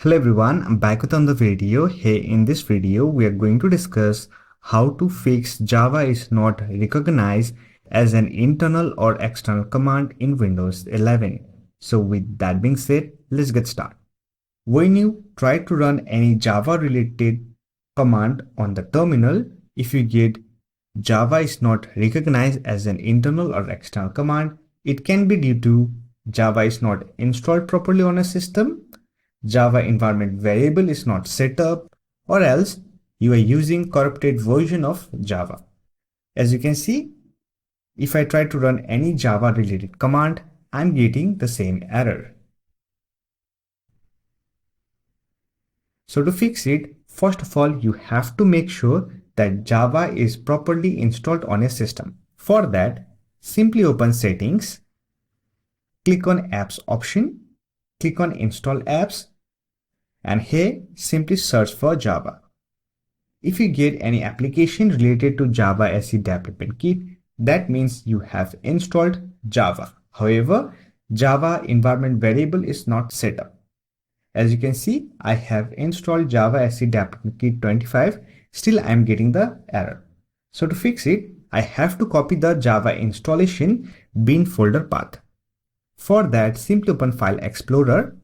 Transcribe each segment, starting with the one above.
Hello everyone, I'm back with another video. Hey, in this video we are going to discuss how to fix Java is not recognized as an internal or external command in Windows 11. So with that being said, let's get started. When you try to run any Java related command on the terminal, if you get Java is not recognized as an internal or external command, it can be due to Java is not installed properly on a system, Java environment variable is not set up, or else you are using corrupted version of Java. As you can see, if I try to run any Java related command, I'm getting the same error. So to fix it, first of all, you have to make sure that Java is properly installed on a system. For that, simply open Settings, click on Apps option, click on Install Apps, and here simply search for Java. If you get any application related to Java SE development kit, that means you have installed Java. However, Java environment variable is not set up. As you can see, I have installed Java SE development kit 25. Still, I am getting the error. So to fix it, I have to copy the Java installation bin folder path. For that, simply open File Explorer.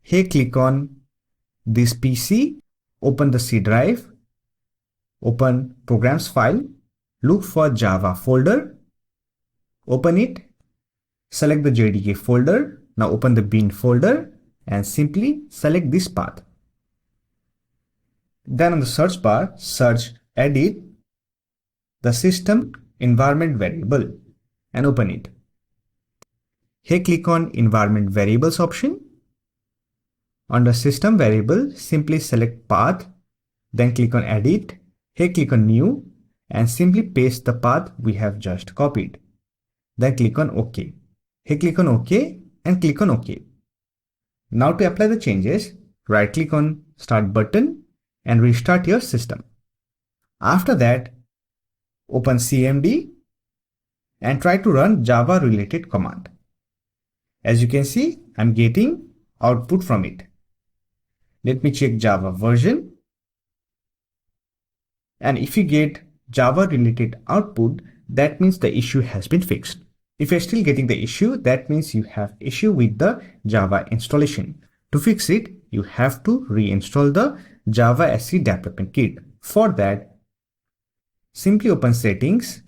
Here click on this PC, open the C drive, open Programs file, look for Java folder, open it, select the JDK folder, now open the bin folder and simply select this path. Then on the search bar, search edit the system environment variable and open it. Here click on environment variables option. Under system variable, simply select path, then click on edit. Here click on new and simply paste the path we have just copied. Then click on OK. Here click on OK and click on OK. Now to apply the changes, right click on Start button and restart your system. After that, open CMD and try to run Java related command. As you can see, I'm getting output from it. Let me check Java version. And if you get Java related output, that means the issue has been fixed. If you're still getting the issue, that means you have issue with the Java installation. To fix it, you have to reinstall the Java SE development kit. For that, simply open Settings,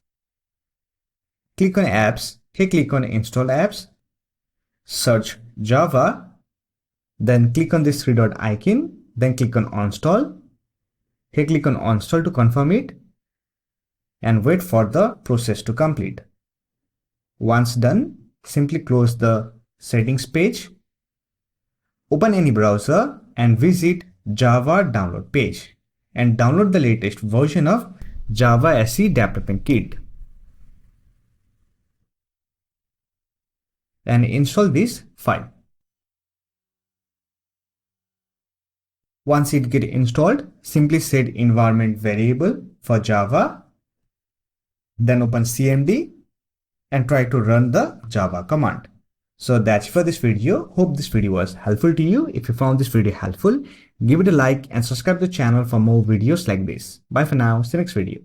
click on Apps, here click on Install Apps, search Java, then click on this three-dot icon, then click on Install. Here click on Install to confirm it and wait for the process to complete. Once done, simply close the settings page, open any browser and visit Java download page and download the latest version of Java SE development kit and install this file. Once it gets installed, simply set environment variable for Java, then open CMD and try to run the Java command. So that's for this video. Hope this video was helpful to you. If you found this video helpful, give it a like and subscribe to the channel for more videos like this. Bye for now. See you next video.